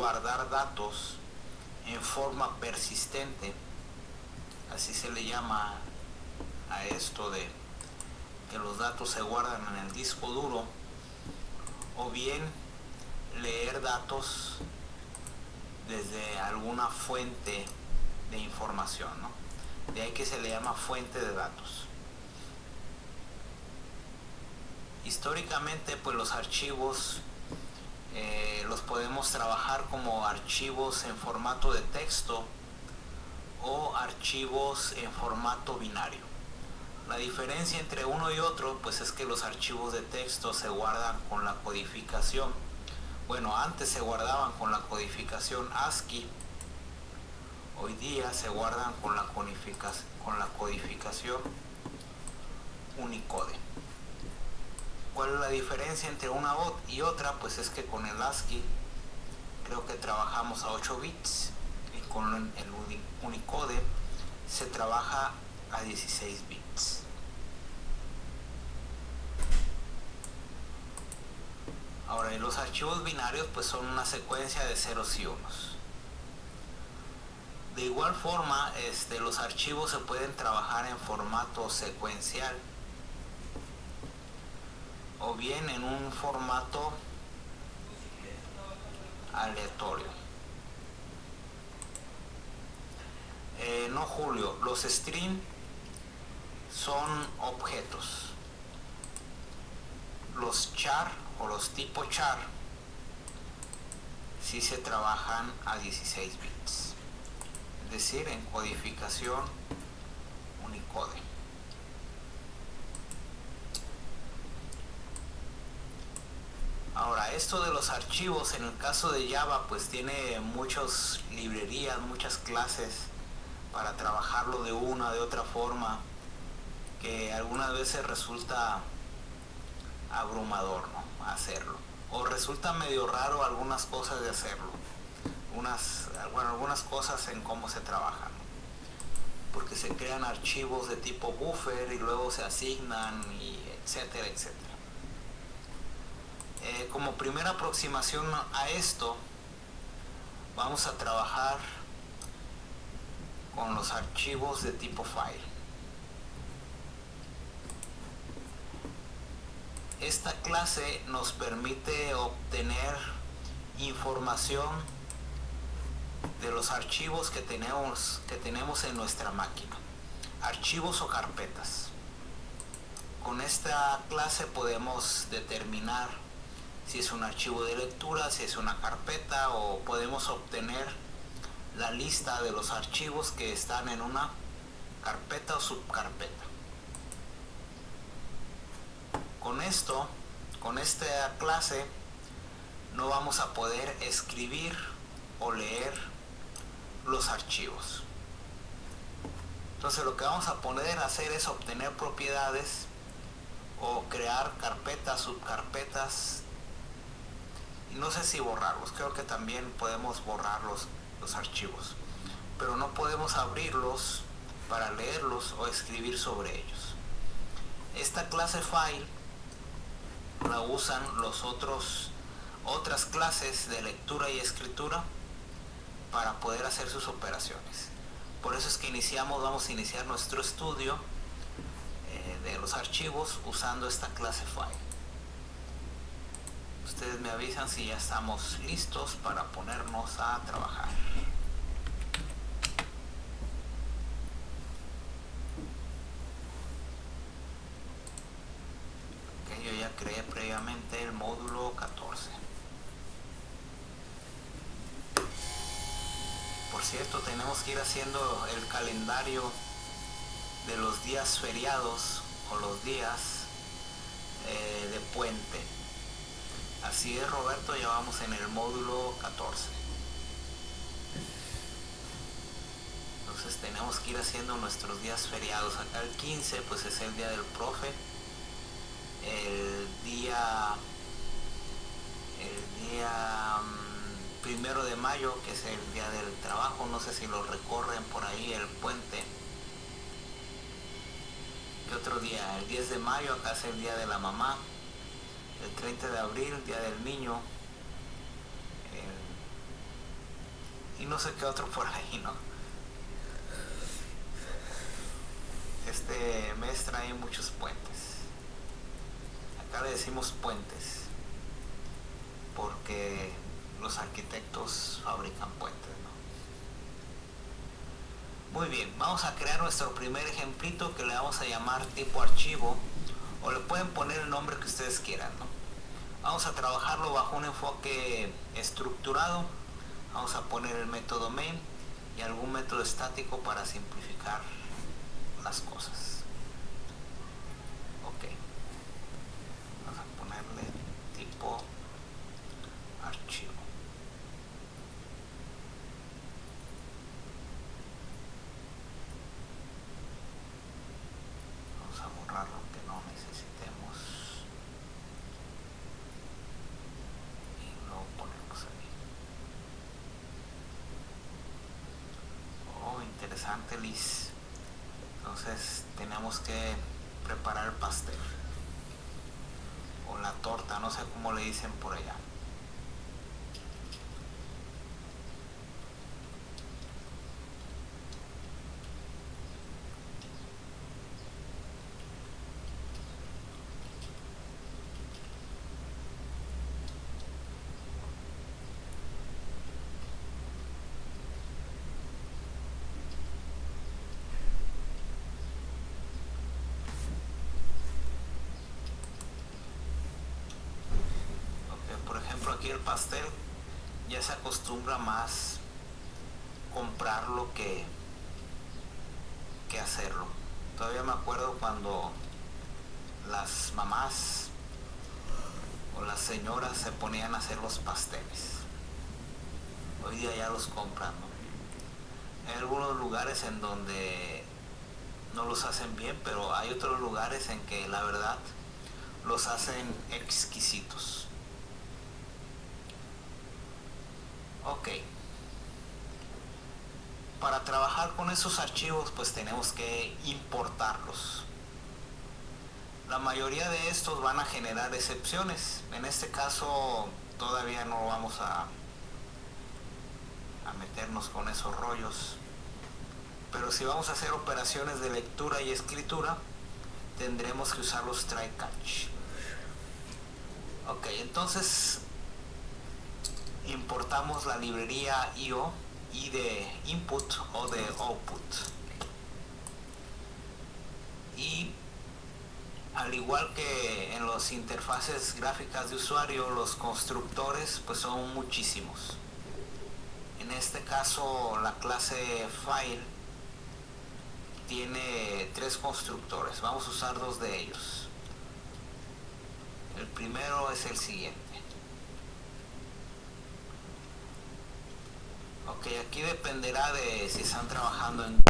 guardar datos en forma persistente, así se le llama a esto de que los datos se guardan en el disco duro, o bien leer datos desde alguna fuente de información, ¿no? De ahí que se le llama fuente de datos. Históricamente, pues los archivos los podemos trabajar como archivos en formato de texto o archivos en formato binario. La diferencia entre uno y otro pues es que los archivos de texto se guardan con la codificación. Bueno, antes se guardaban con la codificación ASCII, hoy día se guardan con la codificación Unicode. ¿Cuál es la diferencia entre una y otra? Pues es que con el ASCII creo que trabajamos a 8 bits y con el Unicode se trabaja a 16 bits. Ahora, los archivos binarios pues son una secuencia de ceros y unos. De igual forma, los archivos se pueden trabajar en formato secuencial o bien en un formato aleatorio. No, Julio, los strings son objetos. Los char o los tipo char sí se trabajan a 16 bits, es decir, en codificación Unicode. Ahora, esto de los archivos, en el caso de Java, pues tiene muchas librerías, muchas clases para trabajarlo de una, de otra forma, que algunas veces resulta abrumador, ¿no? Hacerlo. O resulta medio raro algunas cosas de hacerlo. Algunas cosas en cómo se trabaja, ¿no? Porque se crean archivos de tipo buffer y luego se asignan, y etcétera, etcétera. Como primera aproximación a esto, vamos a trabajar con los archivos de tipo file. Esta clase nos permite obtener información de los archivos que tenemos en nuestra máquina, archivos o carpetas. Con esta clase podemos determinar si es un archivo de lectura, si es una carpeta, o podemos obtener la lista de los archivos que están en una carpeta o subcarpeta. Con esta clase no vamos a poder escribir o leer los archivos. Entonces lo que vamos a poder hacer es obtener propiedades o crear carpetas, subcarpetas, y no sé si borrarlos. Creo que también podemos borrar los archivos, pero no podemos abrirlos para leerlos o escribir sobre ellos. Esta clase file la usan otras clases de lectura y escritura para poder hacer sus operaciones. Por eso es que vamos a iniciar nuestro estudio de los archivos usando esta clase file. Ustedes me avisan si ya estamos listos para ponernos a trabajar. Ok, yo ya creé previamente el módulo 14. Por cierto, tenemos que ir haciendo el calendario de los días feriados o los días de puente. Así es, Roberto, ya vamos en el módulo 14. Entonces tenemos que ir haciendo nuestros días feriados. Acá el 15 pues es el día del profe. El día 1 de mayo, que es el día del trabajo, no sé si lo recorren por ahí, el puente. ¿Qué otro día? El 10 de mayo, acá es el día de la mamá. El 30 de abril, día del niño. no sé qué otro por ahí, ¿no? Este mes trae muchos puentes. Acá le decimos puentes porque los arquitectos fabrican puentes, ¿no? Muy bien, vamos a crear nuestro primer ejemplito que le vamos a llamar tipo archivo, o le pueden poner el nombre que ustedes quieran, ¿no? Vamos a trabajarlo bajo un enfoque estructurado. Vamos a poner el método main y algún método estático para simplificar las cosas. Ok, vamos a ponerle tipo archivo. Vamos a borrar lo que no necesitemos y lo ponemos ahí. Oh, interesante, Liz. Entonces tenemos que preparar el pastel o la torta, no sé cómo le dicen por allá. Por ejemplo, aquí el pastel ya se acostumbra más comprarlo que hacerlo. Todavía me acuerdo cuando las mamás o las señoras se ponían a hacer los pasteles. Hoy día ya los compran, ¿no? Hay algunos lugares en donde no los hacen bien, pero hay otros lugares en que la verdad los hacen exquisitos. Ok, para trabajar con esos archivos pues tenemos que importarlos. La mayoría de estos van a generar excepciones. En este caso todavía no vamos a meternos con esos rollos, pero si vamos a hacer operaciones de lectura y escritura tendremos que usar los try catch. Ok, entonces importamos la librería IO, I de input o de output, y al igual que en las interfaces gráficas de usuario, los constructores pues son muchísimos. En este caso la clase file tiene 3 constructores, vamos a usar 2 de ellos. El primero es el siguiente. Ok, aquí dependerá de si están trabajando en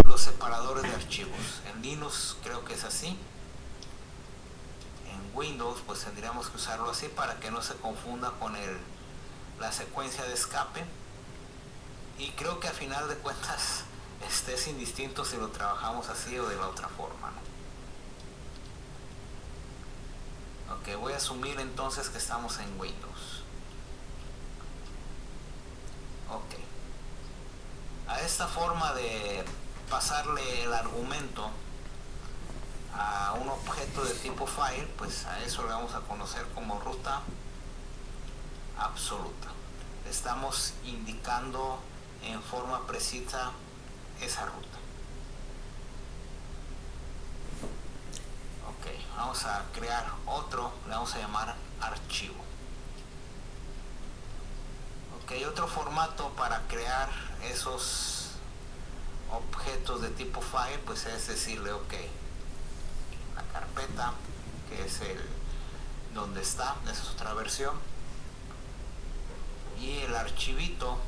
los separadores de archivos. En Linux creo que es así. En Windows pues tendríamos que usarlo así para que no se confunda con la secuencia de escape. Y creo que a final de cuentas es indistinto si lo trabajamos así o de la otra forma, ¿no? Ok, voy a asumir entonces que estamos en Windows. Ok, a esta forma de pasarle el argumento a un objeto de tipo file, pues a eso le vamos a conocer como ruta absoluta. Estamos indicando en forma precisa esa ruta. Ok, vamos a crear otro, le vamos a llamar archivo. Ok, otro formato para crear esos objetos de tipo file pues es decirle ok, la carpeta que es el donde está, esa es otra versión, y el archivito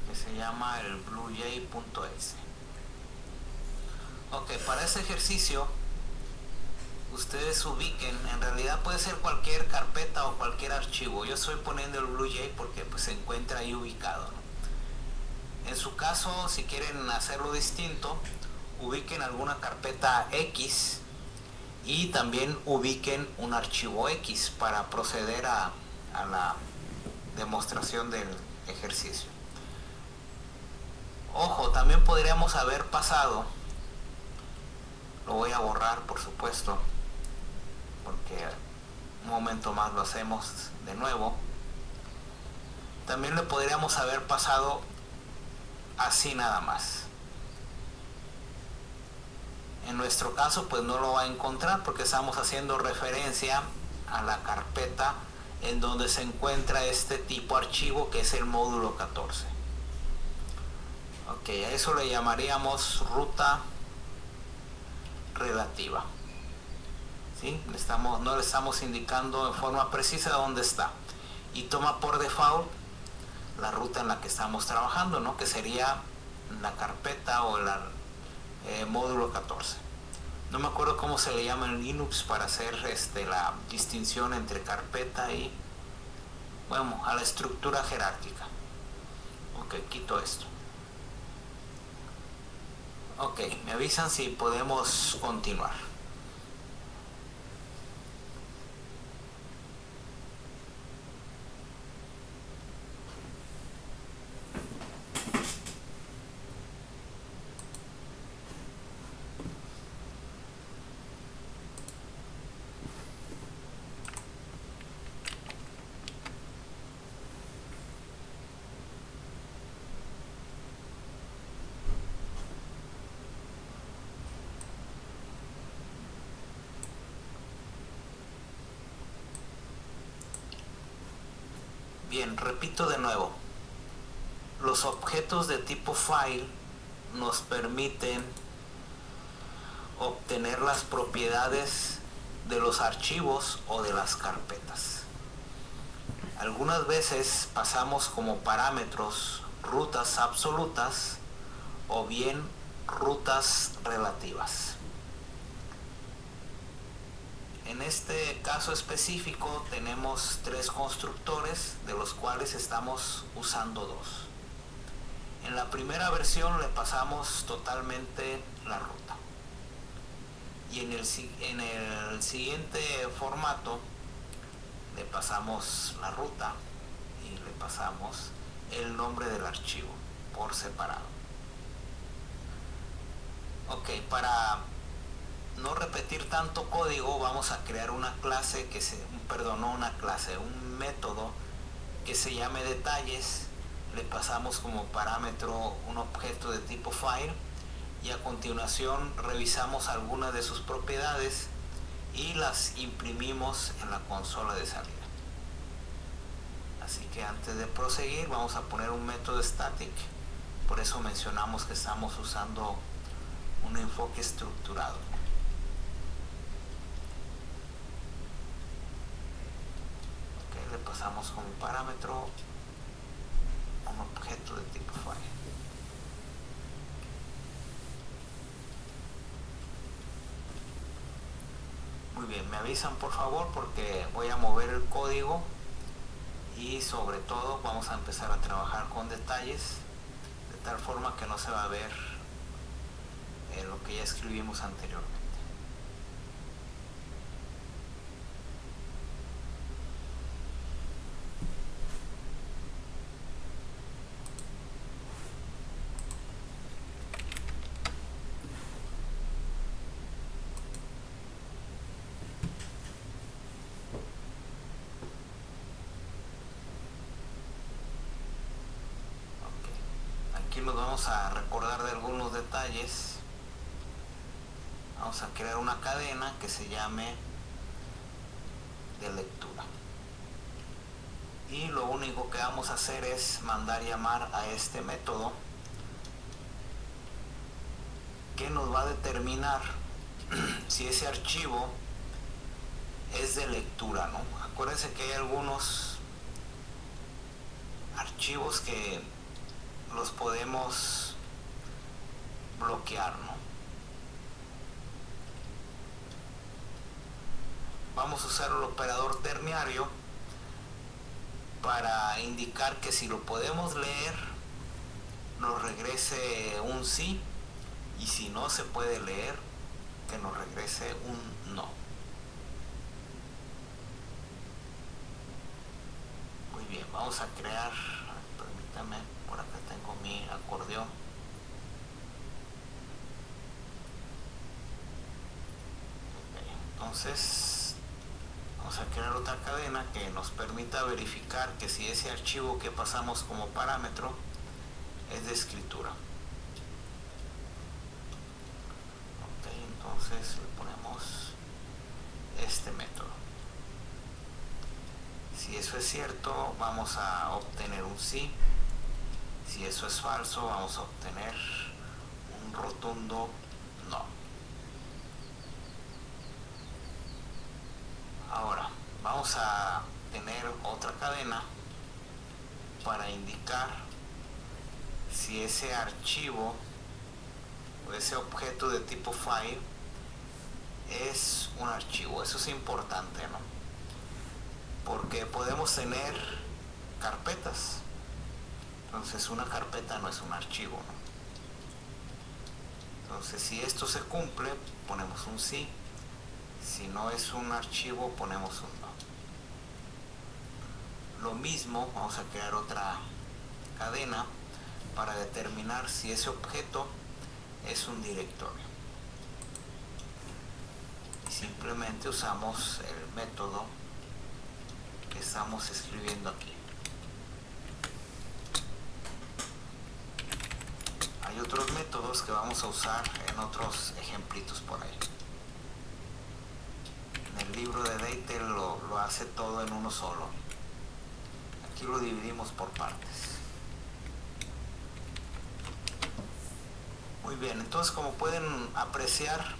que se llama el bluejay.exe. ok, para ese ejercicio ustedes ubiquen, en realidad puede ser cualquier carpeta o cualquier archivo, yo estoy poniendo el BlueJay porque pues se encuentra ahí ubicado, ¿no? En su caso, si quieren hacerlo distinto, ubiquen alguna carpeta X y también ubiquen un archivo X para proceder a a la demostración del ejercicio. Ojo, también podríamos haber pasado, lo voy a borrar por supuesto, porque un momento más lo hacemos de nuevo. También le podríamos haber pasado así nada más. En nuestro caso pues no lo va a encontrar porque estamos haciendo referencia a la carpeta en donde se encuentra este tipo archivo que es el módulo 14. Ok, a eso le llamaríamos ruta relativa. ¿Sí? No le estamos indicando en forma precisa dónde está. Y toma por default la ruta en la que estamos trabajando, ¿no? Que sería la carpeta o el módulo 14. No me acuerdo cómo se le llama en Linux para hacer la distinción entre carpeta y, bueno, a la estructura jerárquica. Ok, quito esto. Ok, me avisan si podemos continuar. Bien, repito de nuevo. Los objetos de tipo file nos permiten obtener las propiedades de los archivos o de las carpetas. Algunas veces pasamos como parámetros rutas absolutas o bien rutas relativas. En este caso específico tenemos 3 constructores, de los cuales estamos usando 2. En la primera versión le pasamos totalmente la ruta. Y en el siguiente formato le pasamos la ruta y le pasamos el nombre del archivo por separado. Ok, para no repetir tanto código vamos a crear una clase un método que se llame detalles. Le pasamos como parámetro un objeto de tipo file y a continuación revisamos algunas de sus propiedades y las imprimimos en la consola de salida. Así que antes de proseguir vamos a poner un método static, por eso mencionamos que estamos usando un enfoque estructurado. Ok, le pasamos como parámetro un objeto de tipo file. Muy bien, me avisan por favor porque voy a mover el código y sobre todo vamos a empezar a trabajar con detalles de tal forma que no se va a ver lo que ya escribimos anteriormente. Aquí nos vamos a recordar de algunos detalles. Vamos a crear una cadena que se llame de lectura. Y lo único que vamos a hacer es mandar llamar a este método que nos va a determinar si ese archivo es de lectura, ¿no? Acuérdense que hay algunos archivos que los podemos bloquear, ¿no? Vamos a usar el operador terciario para indicar que si lo podemos leer nos regrese un sí, y si no se puede leer que nos regrese un no. bien, vamos a crear, permítame, por acá tengo mi acordeón. Okay, entonces vamos a crear otra cadena que nos permita verificar que si ese archivo que pasamos como parámetro es de escritura. Ok, entonces le ponemos este método. Si eso es cierto, vamos a obtener un sí. Si eso es falso, vamos a obtener un rotundo no. Ahora, vamos a tener otra cadena para indicar si ese archivo o ese objeto de tipo file es un archivo. Eso es importante, ¿no? Porque podemos tener carpetas. Entonces una carpeta no es un archivo, ¿no? Entonces si esto se cumple, ponemos un sí. Si no es un archivo, ponemos un no. Lo mismo, vamos a crear otra cadena para determinar si ese objeto es un directorio. Y simplemente usamos el método que estamos escribiendo aquí. Hay otros métodos que vamos a usar en otros ejemplitos por ahí. En el libro de Deitel lo hace todo en uno solo. Aquí lo dividimos por partes. Muy bien, entonces como pueden apreciar,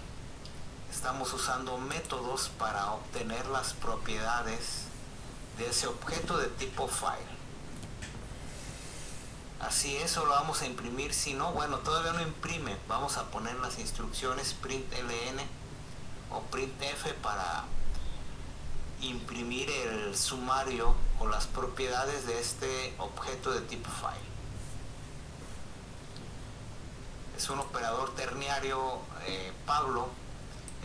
estamos usando métodos para obtener las propiedades de ese objeto de tipo file. Así eso lo vamos a imprimir. Si no, bueno, todavía no imprime. Vamos a poner las instrucciones println o printf para imprimir el sumario o las propiedades de este objeto de tipo file. Es un operador terciario, Pablo,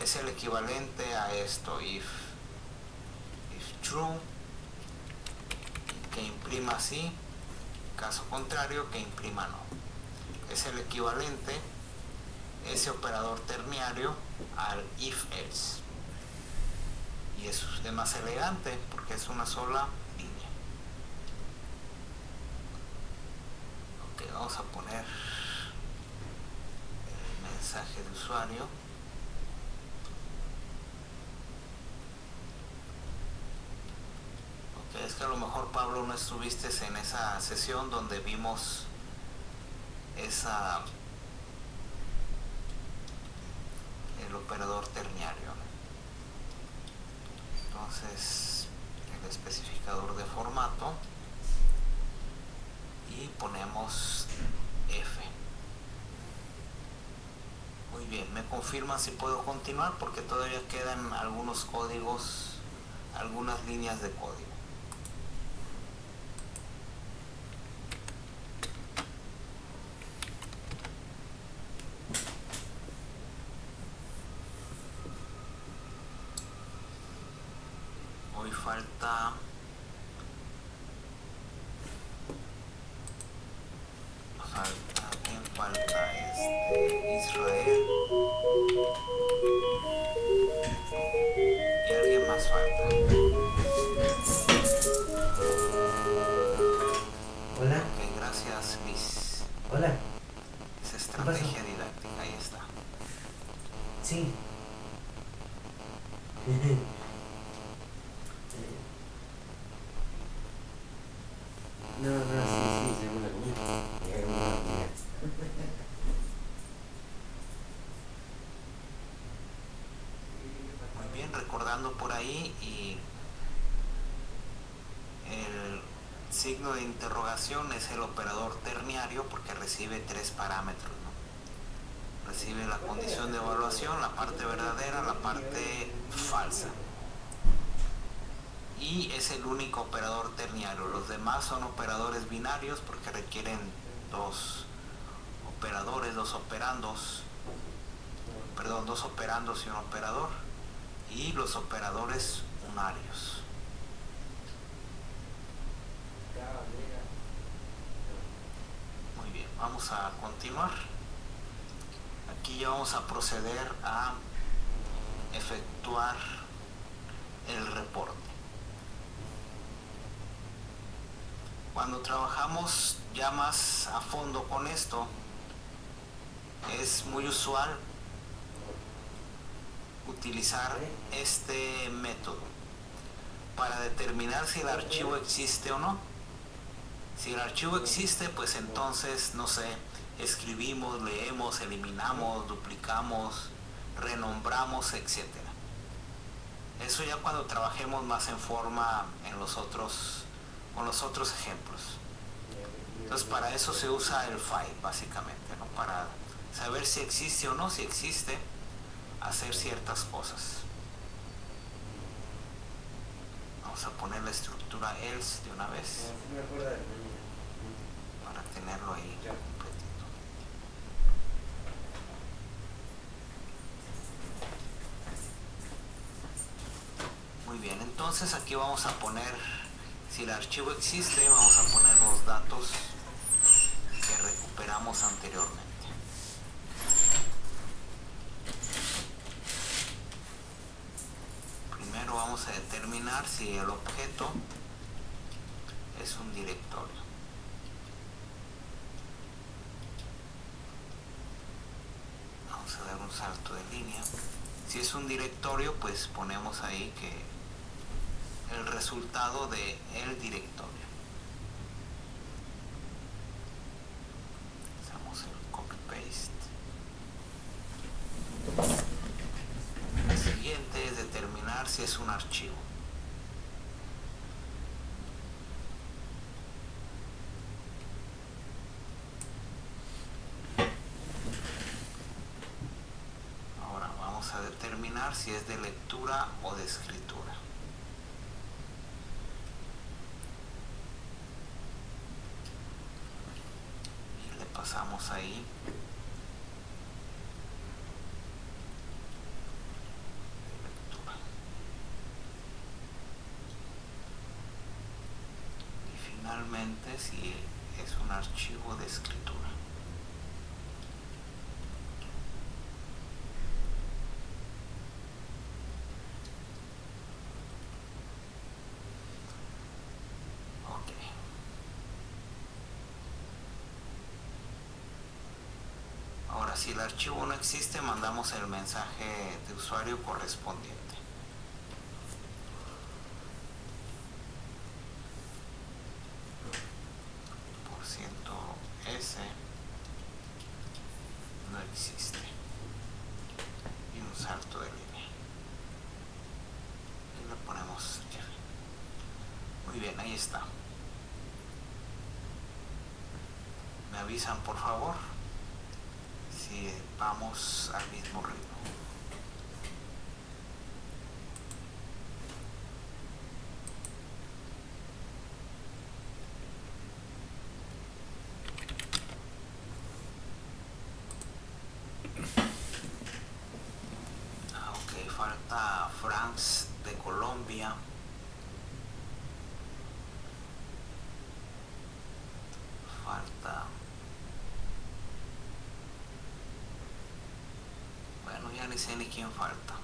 es el equivalente a esto: if true, que imprima así, caso contrario que imprima no. Es el equivalente, ese operador terciario, al if else, y es de más elegante porque es una sola línea. Ok, vamos a poner el mensaje de usuario. Es que a lo mejor, Pablo, no estuviste en esa sesión donde vimos el operador terciario. Entonces, el especificador de formato y ponemos F. Muy bien, me confirman si puedo continuar porque todavía quedan algunos códigos, algunas líneas de código. Falta Israel y alguien más falta. Hola. Ok, gracias, Liz. Hola. Es estrategia didáctica, ahí está. Sí. No, sí, según la comida. Muy bien, recordando por ahí, y el signo de interrogación es el operador terciario porque recibe tres parámetros, ¿no? Recibe la condición de evaluación, la parte verdadera, la parte falsa. Y es el único operador terciario. Los demás son operadores binarios porque requieren dos operadores, dos operandos y un operador, y los operadores unarios. Vamos a continuar. Aquí ya vamos a proceder a efectuar el reporte. Cuando trabajamos ya más a fondo con esto, es muy usual utilizar este método para determinar si el archivo existe o no. Si el archivo existe, pues entonces, no sé, escribimos, leemos, eliminamos, duplicamos, renombramos, etc. Eso ya cuando trabajemos más en forma con los otros ejemplos. Entonces para eso se usa el file, básicamente, ¿no? Para saber si existe o no. Si existe, hacer ciertas cosas. Vamos a poner la estructura else de una vez para tenerlo ahí completito. Muy bien, entonces aquí vamos a poner, si el archivo existe, vamos a poner los datos que recuperamos anteriormente. Primero vamos a determinar si el objeto es un directorio. Vamos a dar un salto de línea. Si es un directorio, pues ponemos ahí que el resultado de el directorio. Hacemos el copy paste. El siguiente es determinar si es un archivo. Ahora vamos a determinar si es de lectura o de escritura. Y le pasamos ahí lectura. Y finalmente si es un archivo de escritura. Ahora, si el archivo no existe, mandamos el mensaje de usuario correspondiente. %s no existe. Y un salto de línea. Y le ponemos F. Muy bien, ahí está. Me avisan, por favor, si vamos al mismo ritmo. Ok, falta France de Colombia. Falta... Bueno, ya ni sé ni quién falta.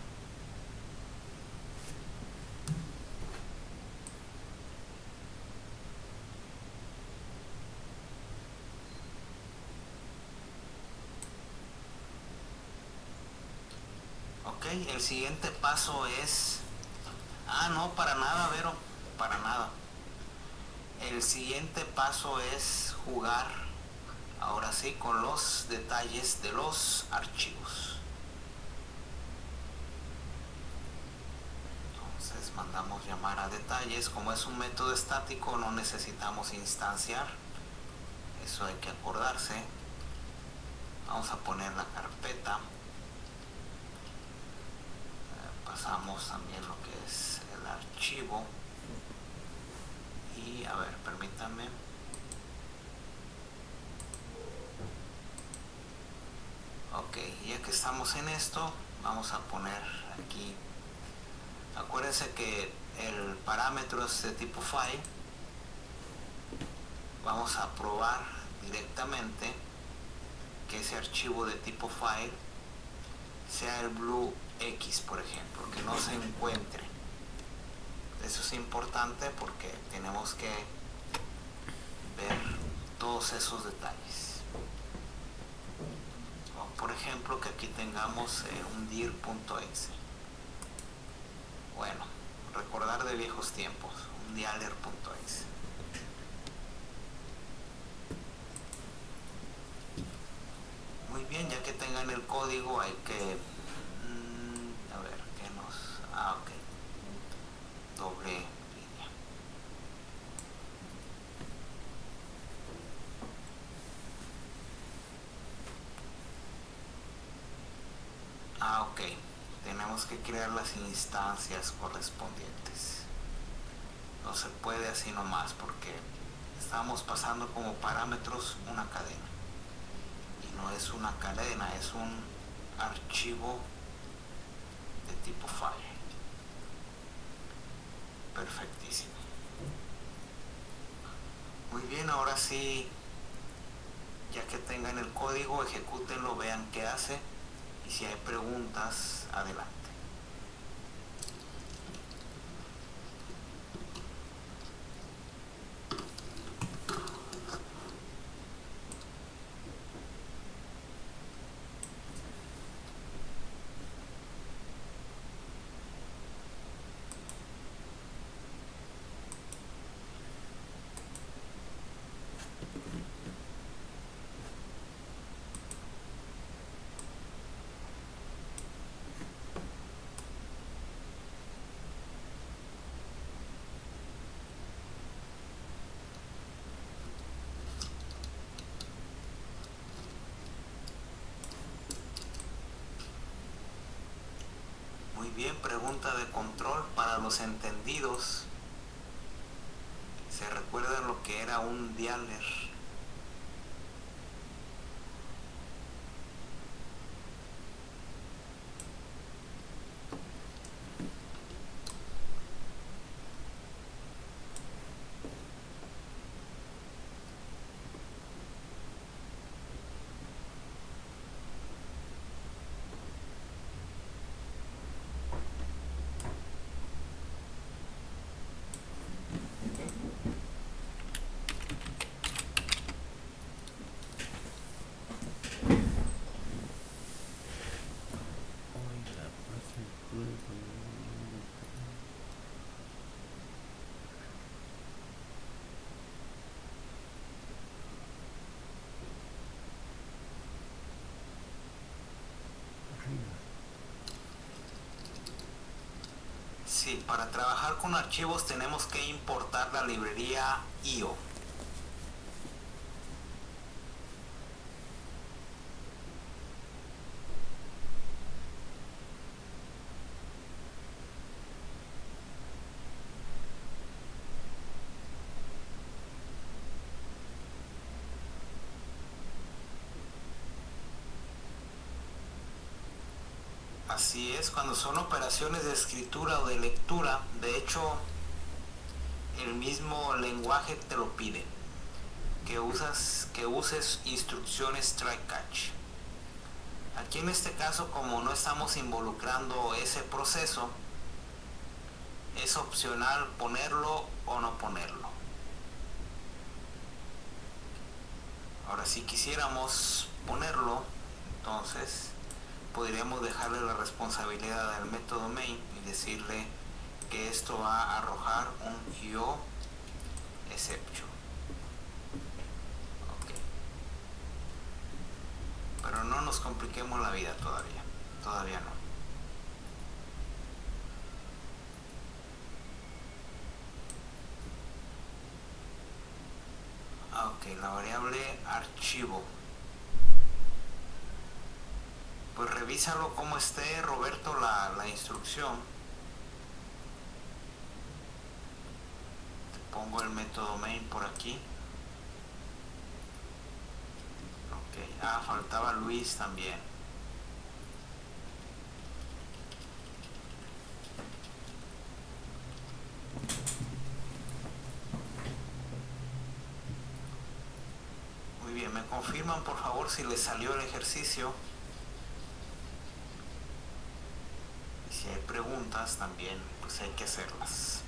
Ok, el siguiente paso es... Ah, no, para nada, Vero, para nada. El siguiente paso es jugar, ahora sí, con los detalles de los archivos. Entonces mandamos llamar a detalles. Como es un método estático, no necesitamos instanciar. Eso hay que acordarse. Vamos a poner la carpeta. Pasamos también lo que es el archivo. Y a ver, permítanme. Ok, ya que estamos en esto, vamos a poner aquí. Acuérdense que el parámetro es de tipo file. Vamos a probar directamente que ese archivo de tipo file sea el blue X, por ejemplo, que no se encuentre. Eso es importante porque tenemos que ver todos esos detalles. O por ejemplo, que aquí tengamos un dir.exe. Bueno, recordar de viejos tiempos, un dialer.exe. Muy bien, ya que tengan el código hay que a ver, ¿qué nos? Ok, doble línea. Ok, tenemos que crear las instancias correspondientes. No se puede así nomás porque estamos pasando como parámetros una cadena. Y no es una cadena, es un archivo de tipo file. Perfectísimo. Muy bien, ahora sí, ya que tengan el código, ejecútenlo, vean qué hace y si hay preguntas, adelante. Muy bien, pregunta de control para los entendidos. ¿Se recuerdan lo que era un dialer? Sí, para trabajar con archivos tenemos que importar la librería IO. Así es, cuando son operaciones de escritura o de lectura, de hecho, el mismo lenguaje te lo pide, que uses instrucciones try catch. Aquí en este caso, como no estamos involucrando ese proceso, es opcional ponerlo o no ponerlo. Ahora, si quisiéramos ponerlo, entonces podríamos dejarle la responsabilidad al método main y decirle que esto va a arrojar un IO exception. Okay. Pero no nos compliquemos la vida todavía no. Ok, la variable archivo. Pues revísalo como esté, Roberto, la instrucción. Te pongo el método main por aquí. Ok, faltaba Luis también. Muy bien, me confirman por favor si les salió el ejercicio. Y si hay preguntas también, pues hay que hacerlas.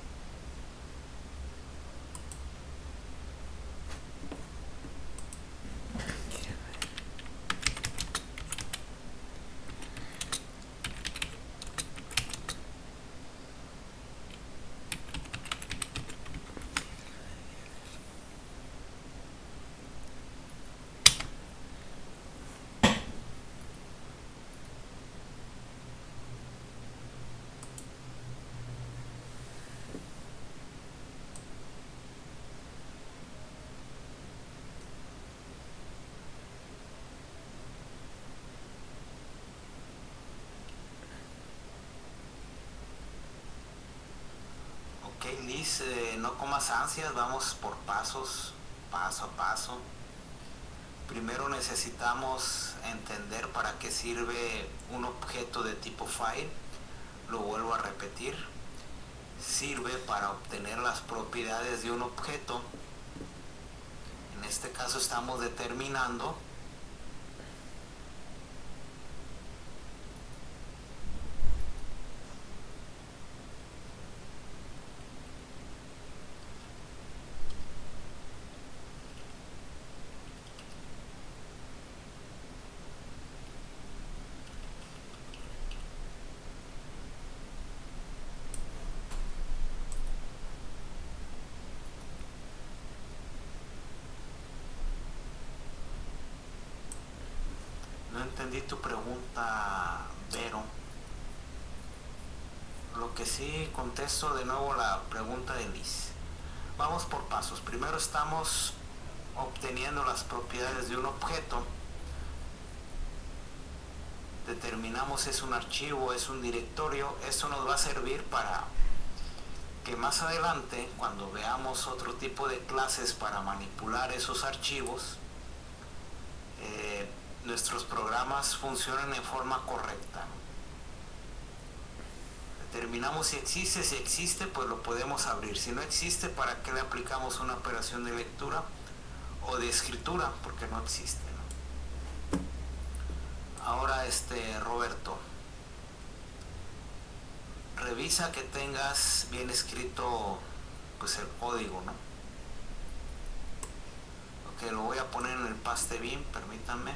Ok, Liz, no comas ansias, vamos por pasos, paso a paso. Primero necesitamos entender para qué sirve un objeto de tipo file. Lo vuelvo a repetir. Sirve para obtener las propiedades de un objeto. En este caso estamos determinando No entendí tu pregunta, Vero. Lo que sí contesto de nuevo la pregunta de Liz. Vamos por pasos. Primero estamos obteniendo las propiedades de un objeto. Determinamos si es un archivo, es un directorio. Esto nos va a servir para que más adelante, cuando veamos otro tipo de clases para manipular esos archivos, nuestros programas funcionen en forma correcta. Determinamos si existe, pues lo podemos abrir. Si no existe, ¿para qué le aplicamos una operación de lectura o de escritura? Porque no existe, ¿no? Ahora, Roberto, revisa que tengas bien escrito pues el código, ¿no? Ok, lo voy a poner en el pastebin, permítanme.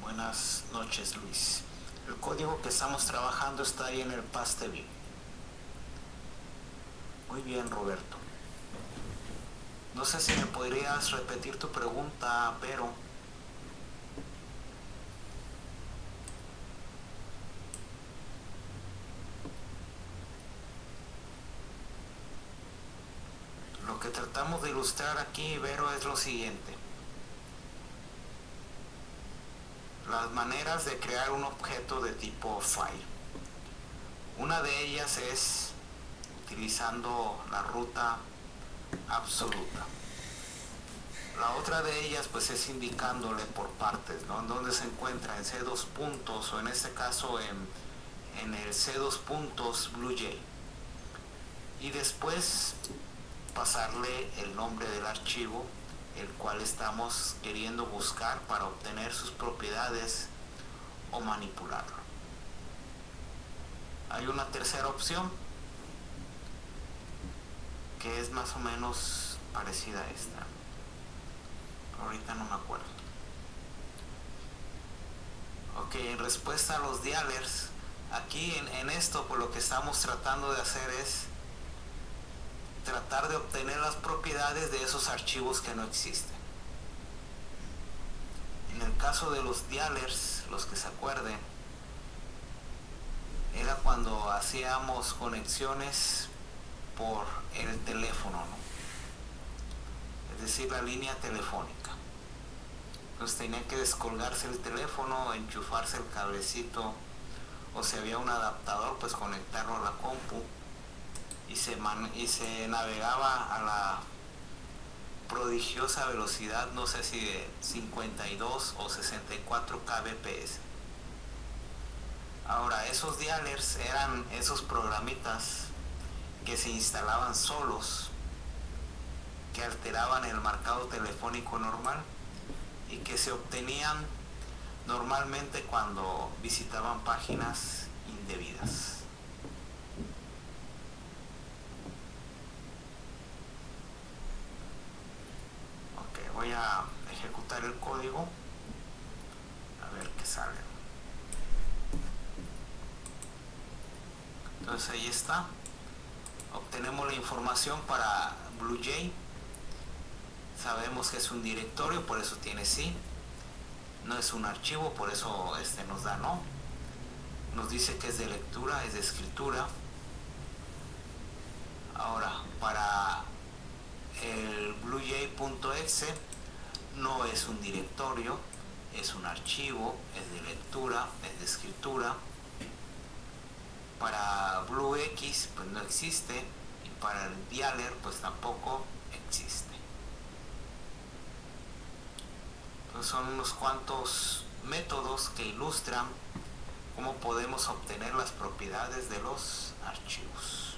Buenas noches, Luis. El código que estamos trabajando está ahí en el pastebin. Muy bien, Roberto. No sé si me podrías repetir tu pregunta, pero lo que tratamos de ilustrar aquí, Vero, es lo siguiente. Las maneras de crear un objeto de tipo file. Una de ellas es utilizando la ruta absoluta. La otra de ellas pues es indicándole por partes, ¿no? En dónde se encuentra, en C2 puntos o en este caso en el C2 puntos BlueJ. Y después pasarle el nombre del archivo el cual estamos queriendo buscar para obtener sus propiedades o manipularlo. Hay una tercera opción que es más o menos parecida a esta. Ahorita no me acuerdo. Ok, en respuesta a los dialers, aquí en esto pues lo que estamos tratando de hacer es tratar de obtener las propiedades de esos archivos que no existen. En el caso de los dialers, los que se acuerden, era cuando hacíamos conexiones por el teléfono, ¿no? Es decir, la línea telefónica. Entonces tenía que descolgarse el teléfono, enchufarse el cablecito, o si había un adaptador, pues conectarlo a la compu y se navegaba a la prodigiosa velocidad, no sé si de 52 o 64 kbps. Ahora, esos dialers eran esos programitas que se instalaban solos, que alteraban el marcado telefónico normal y que se obtenían normalmente cuando visitaban páginas indebidas. Ok, voy a ejecutar el código a ver qué sale. Entonces ahí está. Obtenemos la información para BlueJay. Sabemos que es un directorio, por eso tiene sí. No es un archivo, por eso nos da no. Nos dice que es de lectura, es de escritura. Ahora, para el BlueJay.exe no es un directorio, es un archivo, es de lectura, es de escritura. Para BlueX pues no existe, y para el dialer pues tampoco existe. Entonces son unos cuantos métodos que ilustran cómo podemos obtener las propiedades de los archivos.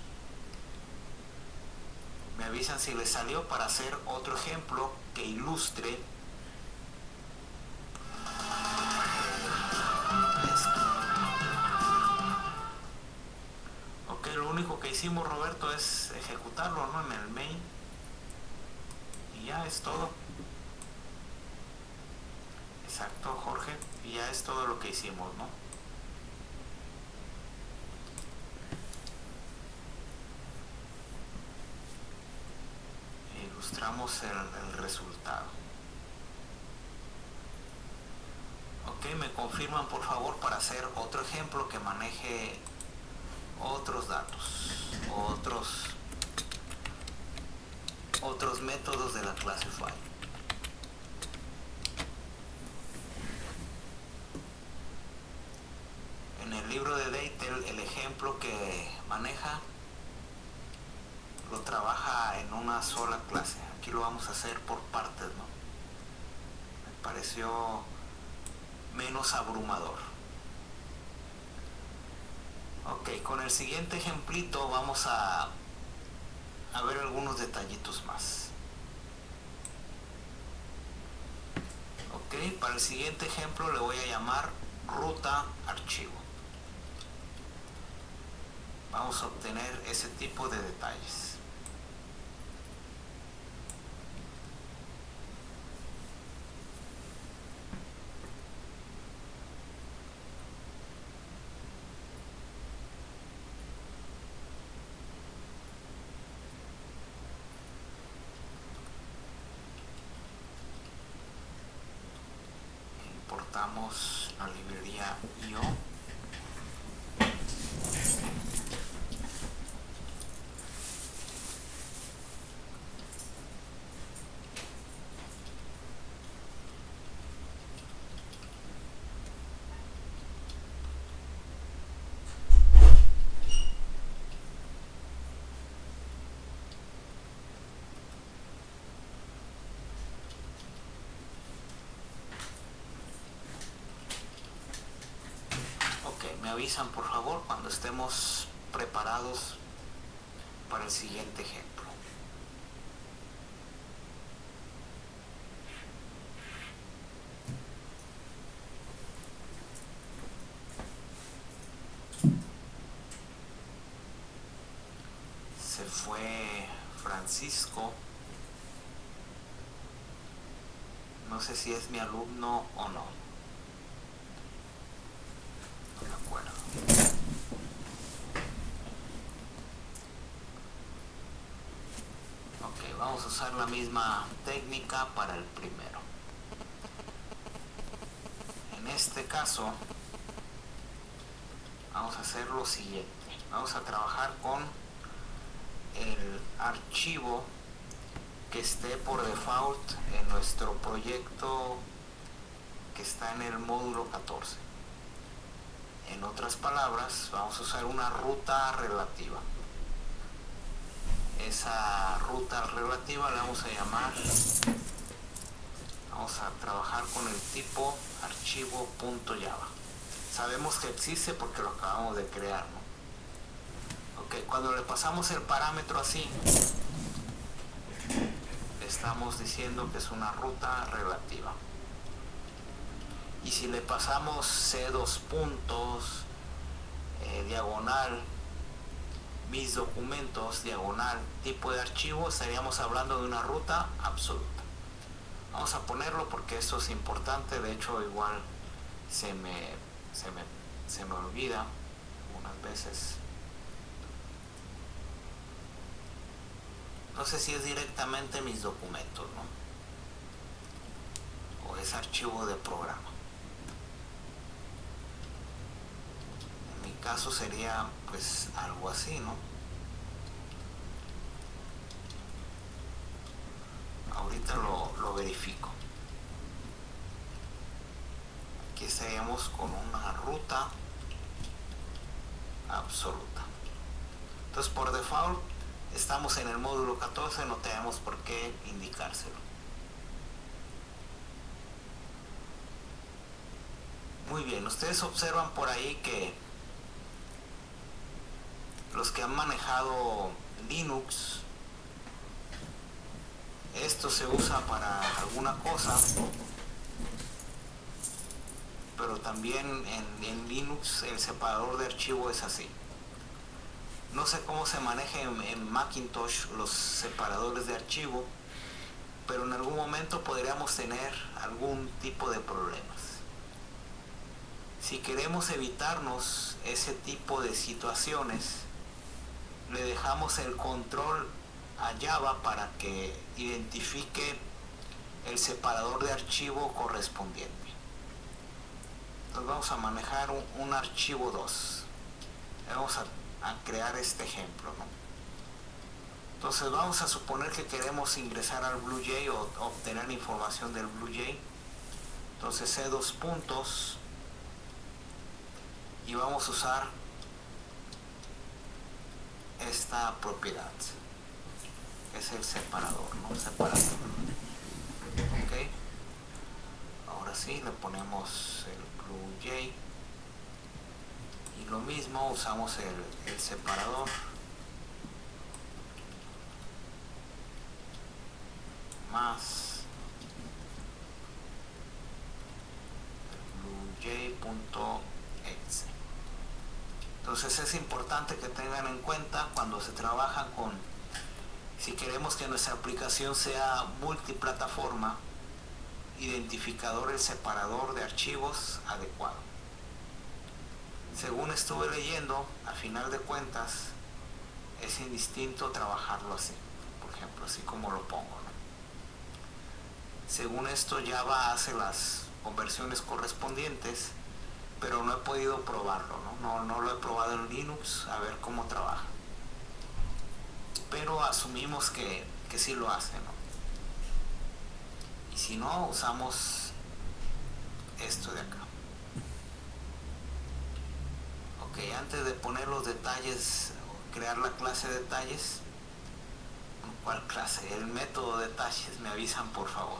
Me avisan si les salió para hacer otro ejemplo que ilustre esto. Ok, lo único que hicimos, Roberto, es ejecutarlo, ¿no?, en el main, y ya es todo. Exacto, Jorge, y ya es todo lo que hicimos, ¿no? Ilustramos el resultado. Ok, me confirman por favor para hacer otro ejemplo que maneje otros datos, otros métodos de la clase file. En el libro de Deitel el ejemplo que maneja lo trabaja en una sola clase. Aquí lo vamos a hacer por partes, ¿no? Me pareció menos abrumador. Ok, con el siguiente ejemplito vamos a ver algunos detallitos más. Ok, para el siguiente ejemplo le voy a llamar ruta archivo. Vamos a obtener ese tipo de detalles. Importamos la librería IO. Me avisan por favor cuando estemos preparados para el siguiente ejemplo. Se fue Francisco. No sé si es mi alumno o no. No me acuerdo. Ok, vamos a usar la misma técnica para el primero. En este caso, vamos a hacer lo siguiente. Vamos a trabajar con el archivo que esté por default en nuestro proyecto que está en el módulo 14. En otras palabras, vamos a usar una ruta relativa. Esa ruta relativa la vamos a llamar, vamos a trabajar con el tipo archivo.java. Sabemos que existe porque lo acabamos de crear, ¿no? Ok, cuando le pasamos el parámetro así, le estamos diciendo que es una ruta relativa. Y si le pasamos C2 puntos, diagonal, mis documentos, diagonal, tipo de archivo, estaríamos hablando de una ruta absoluta. Vamos a ponerlo porque esto es importante, de hecho igual se me olvida algunas veces. No sé si es directamente mis documentos, ¿no? O es archivo de programa. En mi caso sería pues algo así, ¿no? Ahorita lo verifico. Aquí estaríamos con una ruta absoluta. Entonces por default estamos en el módulo 14, no tenemos por qué indicárselo. Muy bien, ustedes observan por ahí que los que han manejado Linux, esto se usa para alguna cosa, pero también en Linux el separador de archivo es así. No sé cómo se maneja en Macintosh los separadores de archivo, pero en algún momento podríamos tener algún tipo de problemas. Si queremos evitarnos ese tipo de situaciones, le dejamos el control a Java para que identifique el separador de archivo correspondiente. Entonces vamos a manejar un archivo 2. Vamos a crear este ejemplo, ¿no? Entonces vamos a suponer que queremos ingresar al BlueJ o obtener información del BlueJ. Entonces C2 puntos y vamos a usar esta propiedad, que es el separador, ¿no? Separador. Ok. Ahora sí, le ponemos el BlueJ y lo mismo, usamos el separador. Más BlueJ.exe. Entonces es importante que tengan en cuenta cuando se trabaja con, si queremos que nuestra aplicación sea multiplataforma, identificador el separador de archivos adecuado. Según estuve leyendo, a final de cuentas es indistinto trabajarlo así, por ejemplo, así como lo pongo, ¿no? Según esto Java hace las conversiones correspondientes, pero no he podido probarlo, ¿no? No lo he probado en Linux a ver cómo trabaja, pero asumimos que sí lo hace, ¿no? Y si no, usamos esto de acá. Ok, antes de poner los detalles, crear la clase de detalles, ¿cuál clase? El método de detalles, me avisan por favor.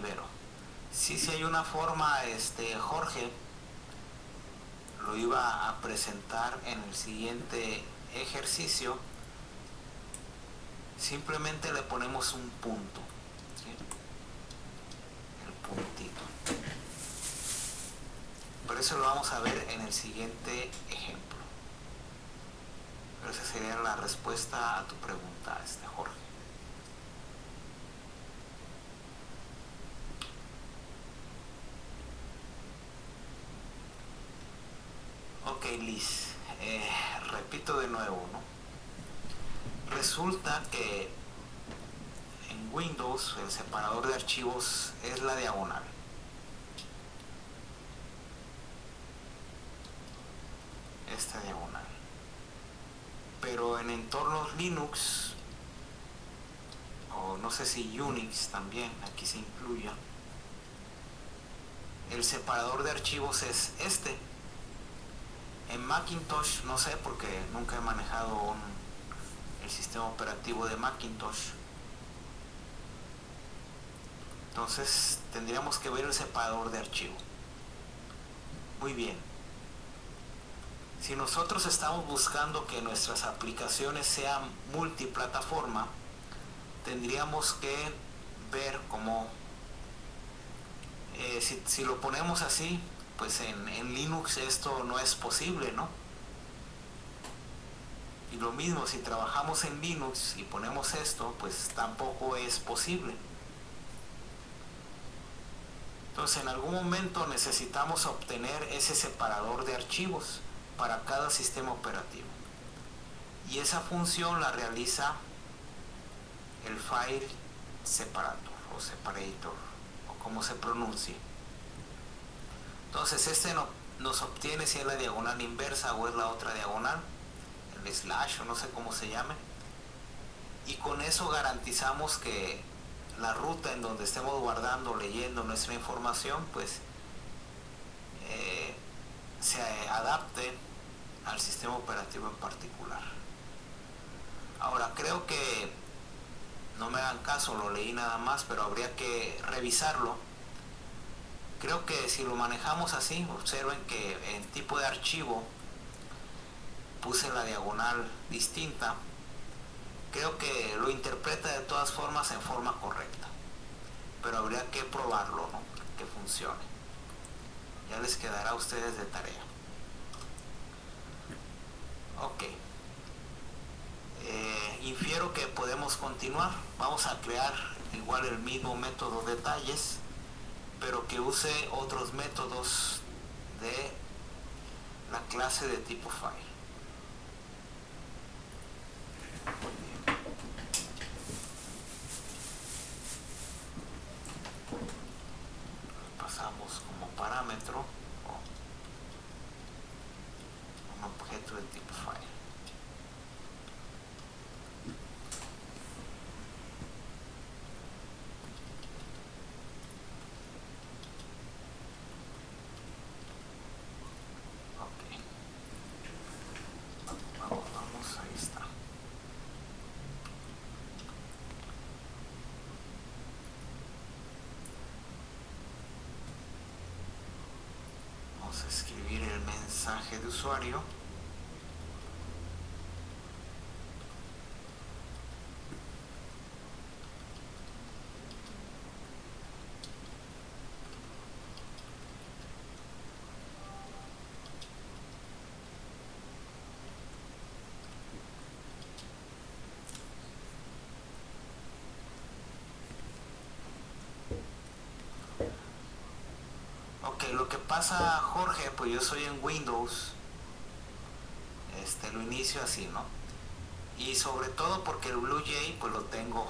Ibero. Sí, sí hay una forma, Jorge lo iba a presentar en el siguiente ejercicio. Simplemente le ponemos un punto, ¿sí? El puntito. Por eso lo vamos a ver en el siguiente ejemplo. Pero esa sería la respuesta a tu pregunta, Jorge. Ok, Liz, repito de nuevo, ¿no? Resulta que en Windows el separador de archivos es la diagonal. Esta diagonal. Pero en entornos Linux, o no sé si Unix también, aquí se incluya, el separador de archivos es este. En Macintosh no sé porque nunca he manejado el sistema operativo de Macintosh. Entonces tendríamos que ver el separador de archivo. Muy bien. Si nosotros estamos buscando que nuestras aplicaciones sean multiplataforma, tendríamos que ver cómo, si lo ponemos así, pues en Linux esto no es posible, ¿no? Y lo mismo, si trabajamos en Linux y ponemos esto, pues tampoco es posible. Entonces en algún momento necesitamos obtener ese separador de archivos para cada sistema operativo. Y esa función la realiza el file separator o separator, o como se pronuncie. Entonces nos obtiene si es la diagonal inversa o es la otra diagonal, el slash o no sé cómo se llame. Y con eso garantizamos que la ruta en donde estemos guardando, leyendo nuestra información, pues se adapte al sistema operativo en particular. Ahora, creo que, no me hagan caso, lo leí nada más, pero habría que revisarlo. Creo que si lo manejamos así, observen que en tipo de archivo puse la diagonal distinta. Creo que lo interpreta de todas formas en forma correcta, pero habría que probarlo, ¿no? Que funcione. Ya les quedará a ustedes de tarea. Ok. Infiero que podemos continuar. Vamos a crear igual el mismo método detalles, pero que use otros métodos de la clase de tipo file. Pasamos como parámetro un objeto de tipo file. Vamos, ahí está. Vamos a escribir el mensaje de usuario. Ok, lo que pasa, Jorge, pues yo soy en Windows, lo inicio así, ¿no? Y sobre todo porque el BlueJ pues lo tengo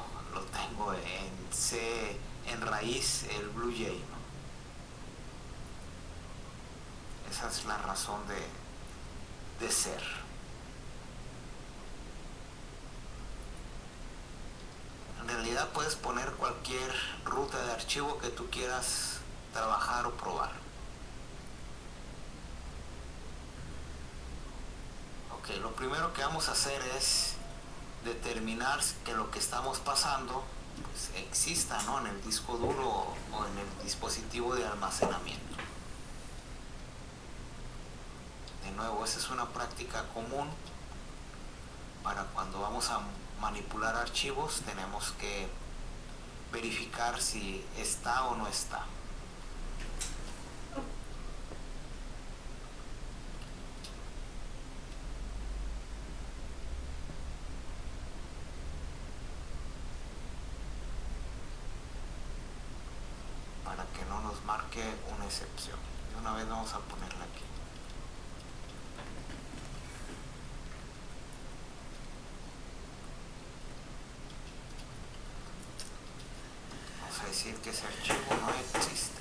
en C, en raíz, el BlueJ, ¿no? Esa es la razón de ser. En realidad puedes poner cualquier ruta de archivo que tú quieras trabajar o probar. Ok, lo primero que vamos a hacer es determinar que lo que estamos pasando pues, exista, ¿no?, en el disco duro o en el dispositivo de almacenamiento. De nuevo, esa es una práctica común. Para cuando vamos a manipular archivos tenemos que verificar si está o no está. Para que no nos marque una excepción. De una vez vamos a ponerla aquí. Vamos a decir que ese archivo no existe.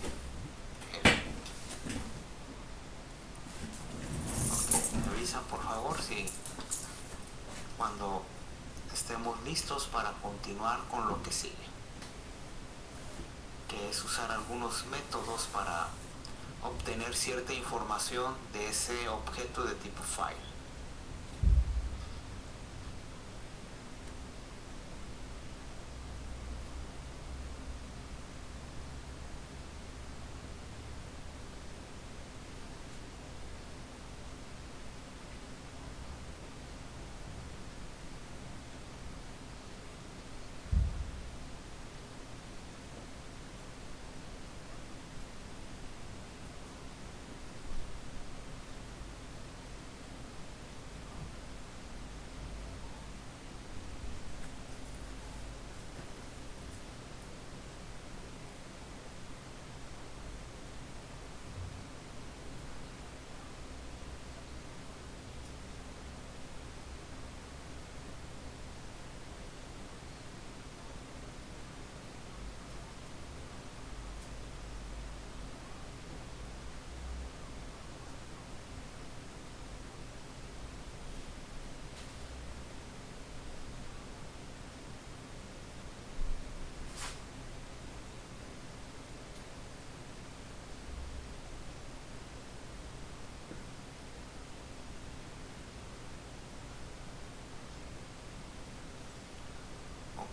Ok, me avisan por favor si cuando estemos listos para continuar con lo que sigue, que es usar algunos métodos para obtener cierta información de ese objeto de tipo file.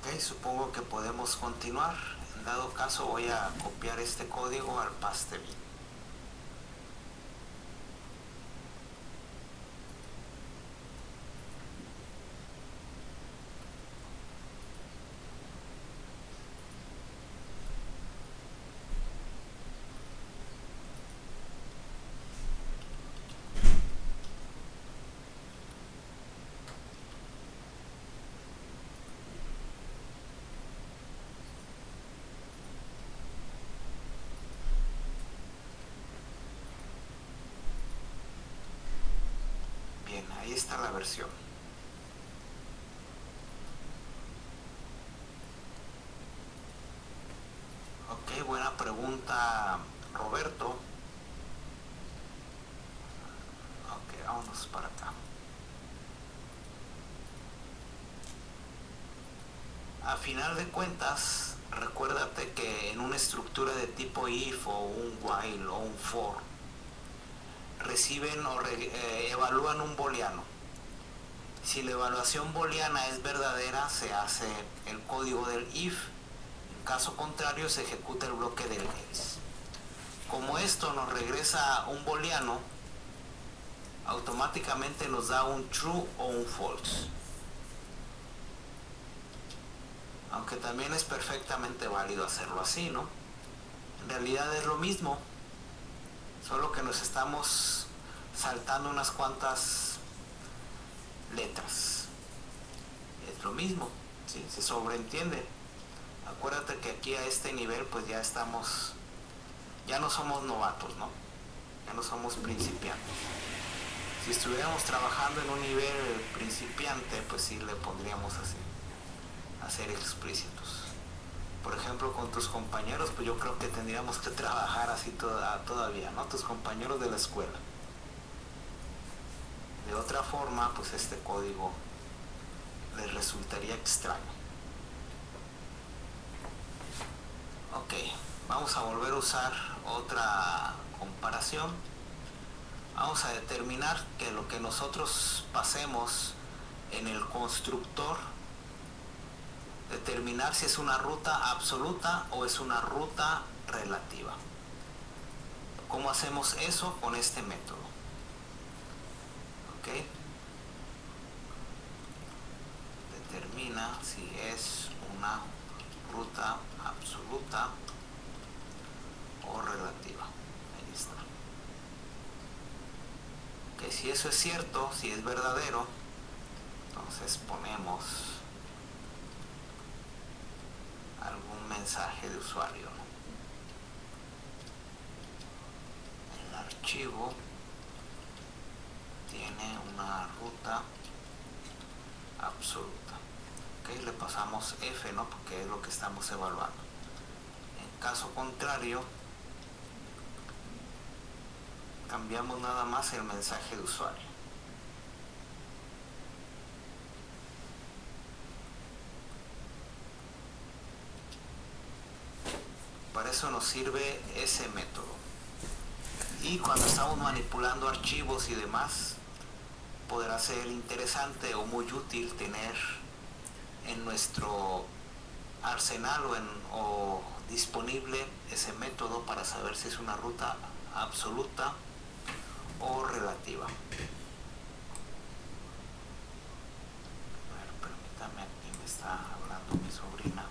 Ok, supongo que podemos continuar. En dado caso voy a copiar este código al pastebin. Bien, ahí está la versión. Ok, buena pregunta, Roberto. Ok, vámonos para acá. A final de cuentas, recuérdate que en una estructura de tipo if o un while o un for, reciben o evalúan un booleano. Si la evaluación booleana es verdadera, se hace el código del if. En caso contrario, se ejecuta el bloque del else. Como esto nos regresa un booleano, automáticamente nos da un true o un false. Aunque también es perfectamente válido hacerlo así, ¿no? En realidad es lo mismo, solo que nos estamos saltando unas cuantas letras. Es lo mismo, ¿sí? Se sobreentiende. Acuérdate que aquí a este nivel pues ya estamos, ya no somos novatos, ¿no? Ya no somos principiantes. Si estuviéramos trabajando en un nivel principiante, pues sí le pondríamos así, a ser explícitos. Por ejemplo, con tus compañeros, pues yo creo que tendríamos que trabajar así todavía, ¿no? Tus compañeros de la escuela. De otra forma, pues este código les resultaría extraño. Ok, vamos a volver a usar otra comparación. Vamos a determinar que lo que nosotros pasemos en el constructor determinar si es una ruta absoluta o es una ruta relativa. ¿Cómo hacemos eso? Con este método. ¿Ok? Determina si es una ruta absoluta o relativa. Ahí está. Ok, si eso es cierto, si es verdadero, entonces ponemos algún mensaje de usuario. El archivo tiene una ruta absoluta. Ok, le pasamos F, ¿no? Porque es lo que estamos evaluando. En caso contrario, cambiamos nada más el mensaje de usuario. Para eso nos sirve ese método. Y cuando estamos manipulando archivos y demás, podrá ser interesante o muy útil tener en nuestro arsenal o disponible ese método para saber si es una ruta absoluta o relativa. A ver, permítame, aquí me está hablando mi sobrina.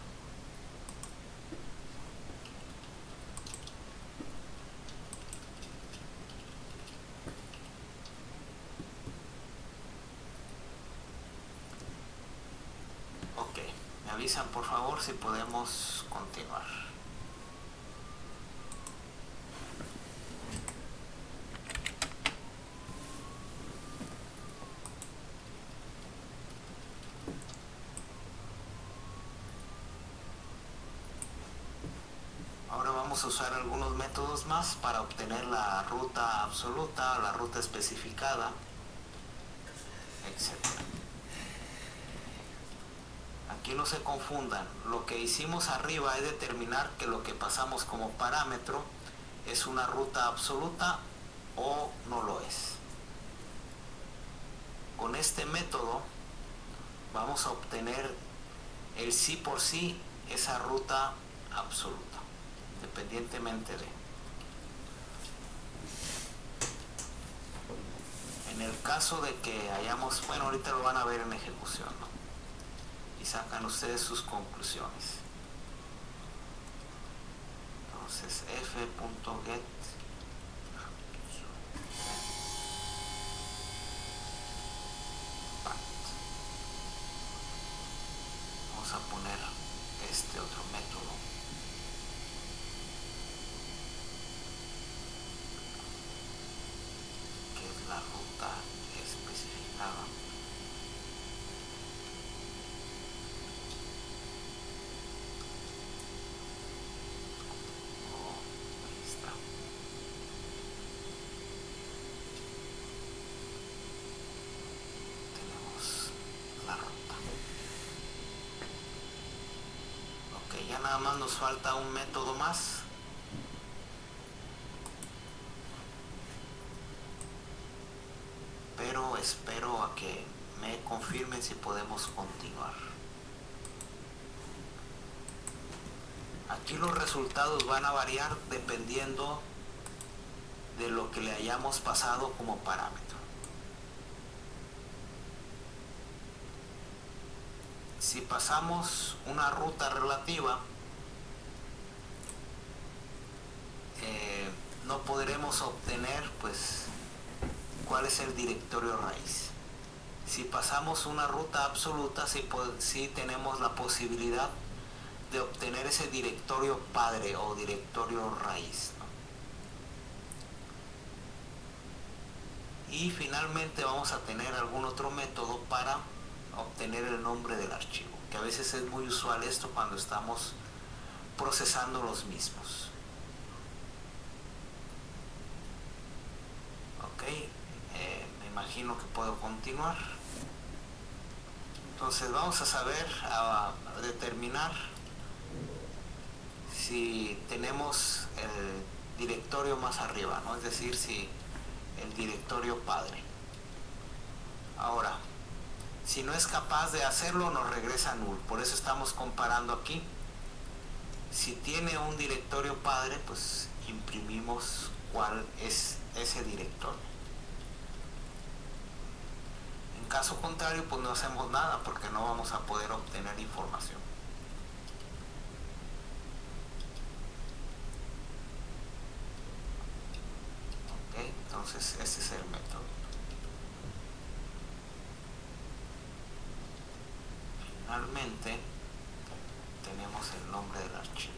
Ok, me avisan por favor si podemos continuar. Ahora vamos a usar algunos métodos más para obtener la ruta absoluta, la ruta especificada, etc. Aquí no se confundan, lo que hicimos arriba es determinar que lo que pasamos como parámetro es una ruta absoluta o no lo es. Con este método vamos a obtener el sí por sí, esa ruta absoluta, independientemente de. En el caso de que hayamos, bueno, ahorita lo van a ver en ejecución, ¿no? Y sacan ustedes sus conclusiones. Entonces f.get vamos a poner este otro método, que es la ruta especificada. Ahí está. Tenemos la ruta. Ok, ya nada más nos falta un método más. Pero espero a que me confirmen si podemos continuar. Aquí los resultados van a variar dependiendo de lo que le hayamos pasado como parámetro. Si pasamos una ruta relativa, no podremos obtener pues cuál es el directorio raíz. Si pasamos una ruta absoluta, sí tenemos la posibilidad de obtener ese directorio padre o directorio raíz, ¿no? Y finalmente vamos a tener algún otro método para obtener el nombre del archivo, que a veces es muy usual esto cuando estamos procesando los mismos. Ok, me imagino que puedo continuar. Entonces vamos a saber, a determinar si tenemos el directorio más arriba, ¿no? Es decir, si el directorio padre. Ahora, Si no es capaz de hacerlo, nos regresa null. Por eso estamos comparando aquí. Si tiene un directorio padre, pues imprimimos cuál es ese directorio. En caso contrario, pues no hacemos nada porque no vamos a poder obtener información. Ok, entonces ese es el método. Finalmente, tenemos el nombre del archivo.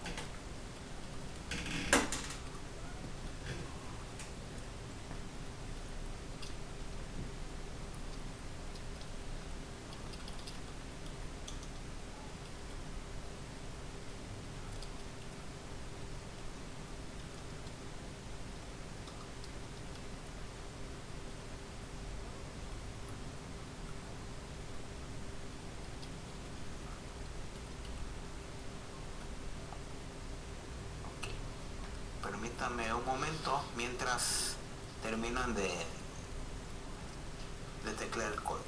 Permítanme un momento mientras terminan de teclear el código.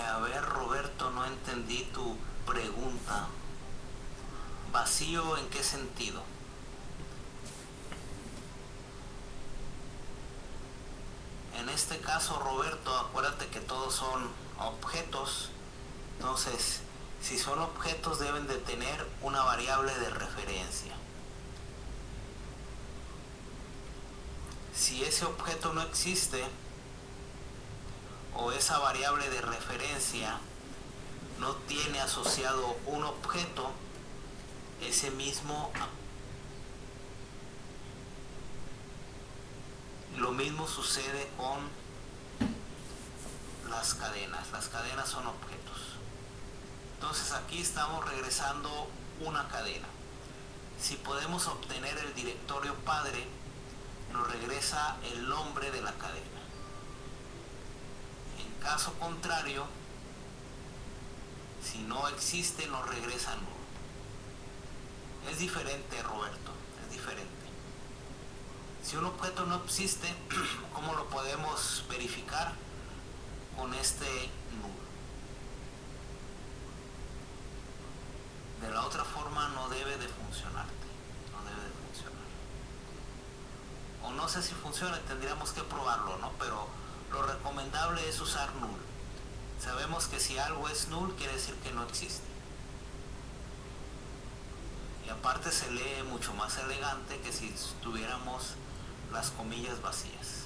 A ver, Roberto, no entendí tu pregunta. ¿Vacío en qué sentido? En este caso, Roberto, acuérdate que todos son objetos. Entonces, si son objetos deben de tener una variable de referencia. Si ese objeto no existe, o esa variable de referencia no tiene asociado un objeto, ese mismo, lo mismo sucede con las cadenas. Las cadenas son objetos. Entonces aquí estamos regresando una cadena. Si podemos obtener el directorio padre, nos regresa el nombre de la cadena. En caso contrario, si no existe, nos regresa null. Es diferente, Roberto, es diferente. Si un objeto no existe, ¿cómo lo podemos verificar? Con este null. De la otra forma no debe de funcionarte, no debe de funcionar. O no sé si funciona, tendríamos que probarlo, ¿no? Pero lo recomendable es usar null. Sabemos que si algo es null, quiere decir que no existe. Y aparte se lee mucho más elegante que si tuviéramos las comillas vacías.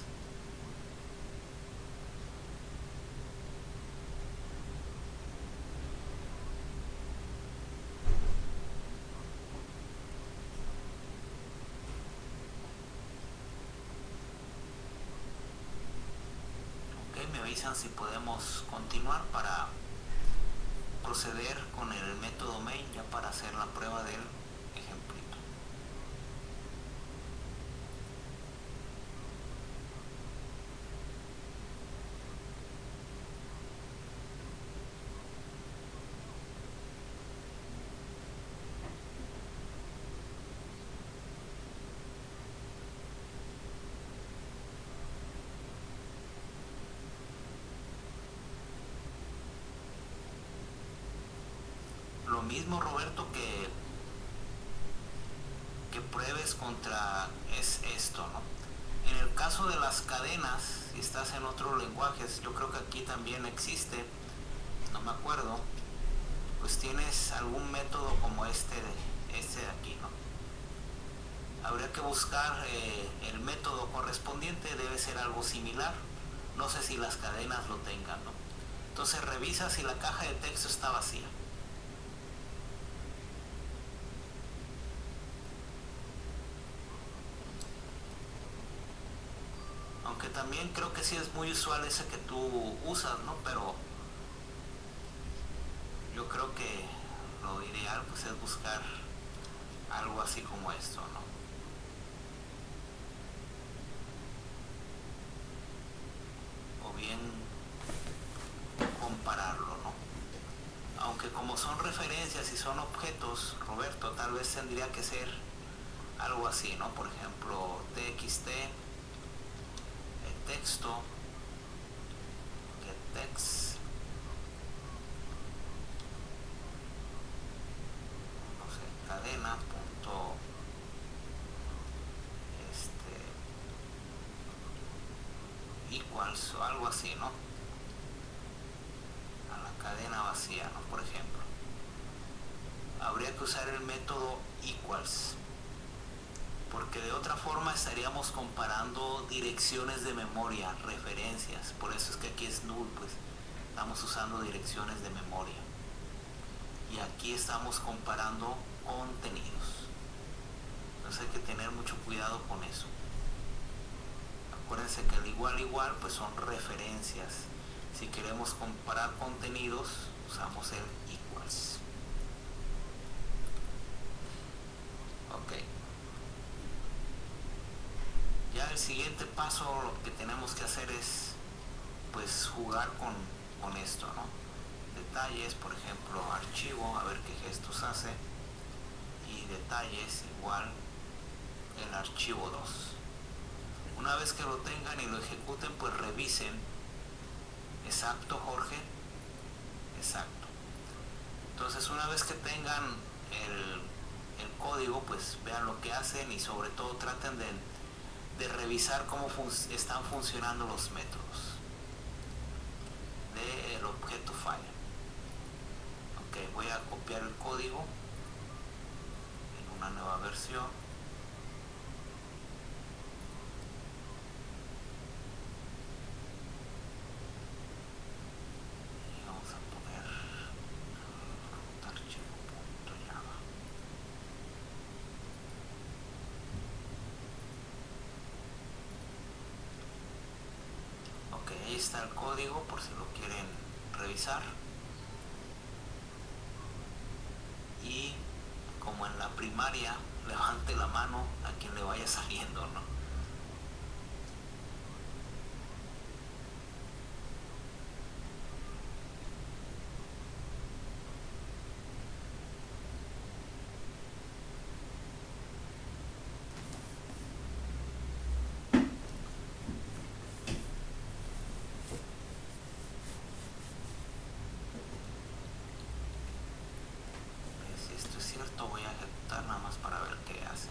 Ok, me avisan si podemos continuar para proceder con el método main ya para hacer la prueba del ejemplito. Lo mismo, Roberto, que pruebes contra es esto, ¿no? En el caso de las cadenas, si estás en otros lenguajes, yo creo que aquí también existe, no me acuerdo, pues tienes algún método como este de aquí, ¿no? Habría que buscar el método correspondiente, debe ser algo similar, no sé si las cadenas lo tengan, ¿no? Entonces revisa si la caja de texto está vacía. Aunque también creo que sí es muy usual ese que tú usas, ¿no? Pero yo creo que lo ideal pues es buscar algo así como esto, ¿no? O bien compararlo, ¿no? Aunque como son referencias y son objetos, Roberto, tal vez tendría que ser algo así, ¿no? Por ejemplo, txt, texto, getText, no sé, cadena, punto, equals o algo así, ¿no? A la cadena vacía, ¿no? Por ejemplo, habría que usar el método equals, porque de otra forma estaríamos comparando direcciones de memoria, referencias. Por eso es que aquí es null, pues estamos usando direcciones de memoria, y aquí estamos comparando contenidos. Entonces hay que tener mucho cuidado con eso. Acuérdense que el igual pues son referencias. Si queremos comparar contenidos, usamos el equals. Ok. Ya el siguiente paso, lo que tenemos que hacer es pues jugar con esto, ¿no? Detalles, por ejemplo, archivo, a ver qué gestos hace, y detalles igual el archivo 2. Una vez que lo tengan y lo ejecuten, pues revisen. Exacto, Jorge, exacto. Entonces una vez que tengan el código, pues vean lo que hacen y sobre todo traten de revisar cómo están funcionando los métodos del objeto file. Ok, voy a copiar el código en una nueva versión. Y vamos a poner root archivo.java. Ok, ahí está el código por si lo quieren revisar. Y como en la primaria, levante la mano a quien le vaya saliendo, ¿no? Si esto es cierto, voy a ejecutar nada más para ver qué hace.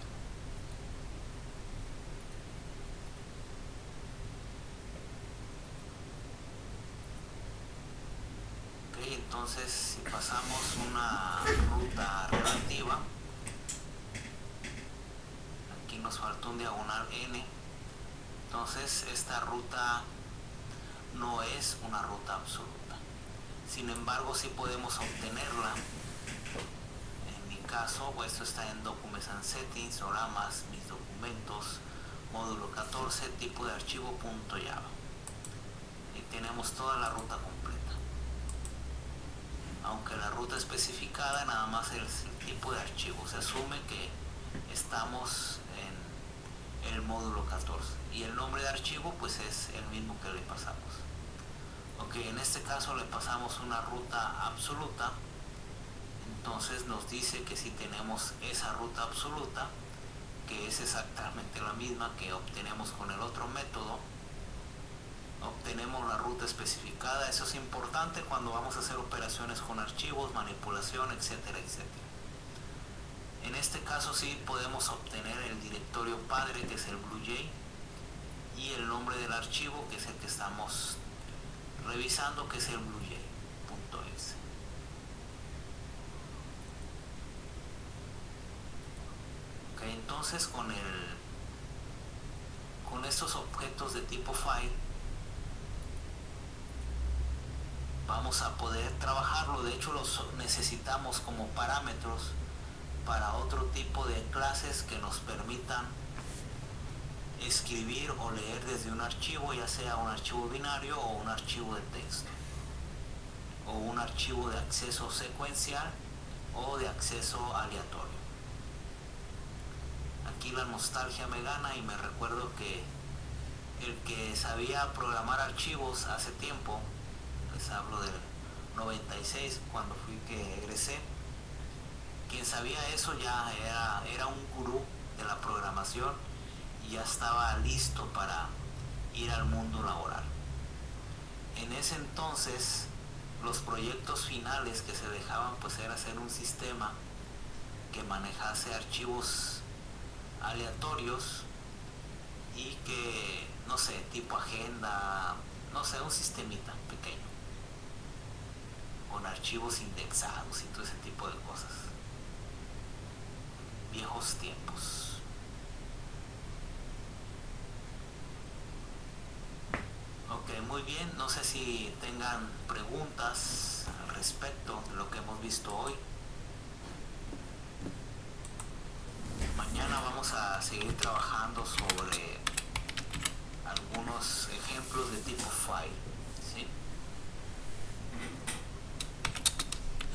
Ok, entonces si pasamos una ruta relativa, aquí nos falta un diagonal n, entonces esta ruta no es una ruta absoluta. Sin embargo, sí podemos obtenerla. En mi caso, pues esto está en Documents and Settings, programas, mis documentos, módulo 14, tipo de archivo .java. Y tenemos toda la ruta completa. Aunque la ruta especificada nada más es el tipo de archivo. Se asume que estamos en el módulo 14. Y el nombre de archivo pues es el mismo que le pasamos. Ok, en este caso le pasamos una ruta absoluta. Entonces nos dice que si tenemos esa ruta absoluta, que es exactamente la misma que obtenemos con el otro método, obtenemos la ruta especificada. Eso es importante cuando vamos a hacer operaciones con archivos, manipulación, etcétera, etcétera. En este caso sí podemos obtener el directorio padre, que es el BlueJ, y el nombre del archivo, que es el que estamos revisando, que es el BlueJ.exe. Ok, entonces con estos objetos de tipo file vamos a poder trabajarlo. De hecho los necesitamos como parámetros para otro tipo de clases que nos permitan escribir o leer desde un archivo, ya sea un archivo binario o un archivo de texto, o un archivo de acceso secuencial o de acceso aleatorio. Aquí la nostalgia me gana y me recuerdo que el que sabía programar archivos hace tiempo, les hablo del 96 cuando fui que egresé, quien sabía eso ya era un gurú de la programación y ya estaba listo para ir al mundo laboral. En ese entonces los proyectos finales que se dejaban pues era hacer un sistema que manejase archivos aleatorios y que, no sé, tipo agenda, no sé, un sistemita pequeño con archivos indexados y todo ese tipo de cosas. Viejos tiempos. Ok, muy bien, no sé si tengan preguntas al respecto de lo que hemos visto hoy. Mañana vamos a seguir trabajando sobre algunos ejemplos de tipo file, ¿sí?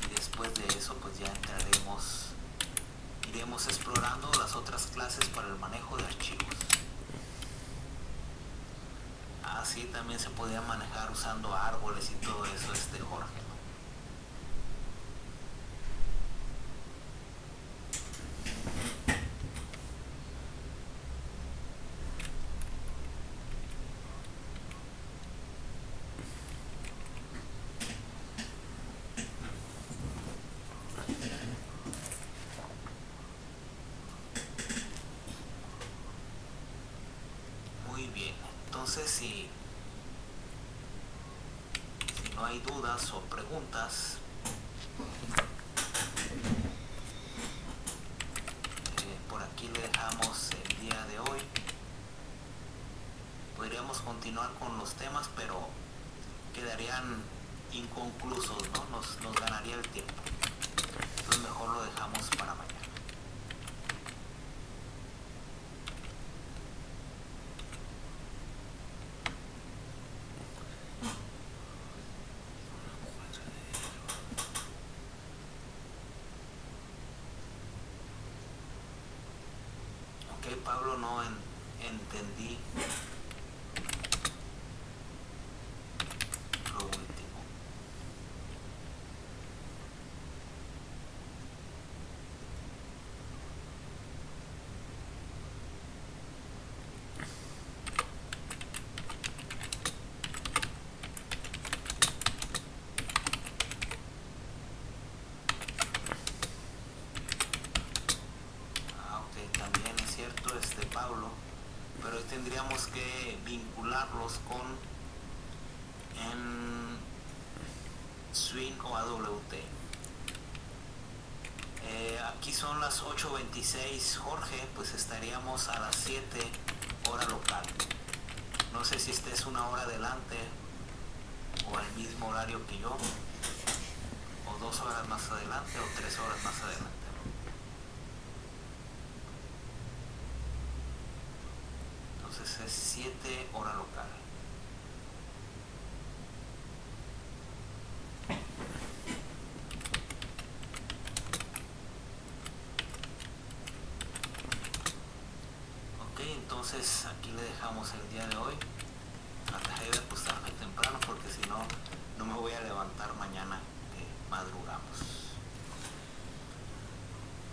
Y después de eso pues ya iremos explorando las otras clases para el manejo de archivos. Así también se podía manejar usando árboles y todo eso, Jorge, ¿no? Muy bien, entonces si no hay dudas o preguntas, por aquí le dejamos el día de hoy. Podríamos continuar con los temas, pero quedarían inconclusos, ¿no? Nos ganaría el tiempo. Entonces mejor lo dejamos para mañana. Ok, Pablo, no entendí lo último. Ok, también es cierto, Pablo, pero hoy tendríamos que vincularlos con en Swing o AWT. Aquí son las 8:26, Jorge, pues estaríamos a las 7 hora local. No sé si estés una hora adelante o al mismo horario que yo, o 2 horas más adelante o 3 horas más adelante. Entonces es 7 hora local. Ok, entonces aquí le dejamos el día de hoy. Trataré de acostarme temprano porque si no, no me voy a levantar mañana que madrugamos.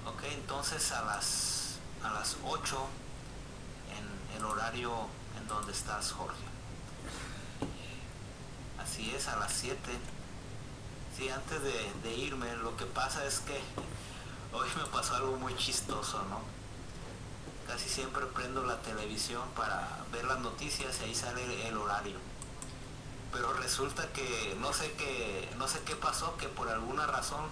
Ok, entonces a las 8 en el horario en donde estás, Jorge. Así es, a las 7. Sí, antes de irme, lo que pasa es que hoy me pasó algo muy chistoso, ¿no? Casi siempre prendo la televisión para ver las noticias y ahí sale el horario. Pero resulta que no sé qué pasó, que por alguna razón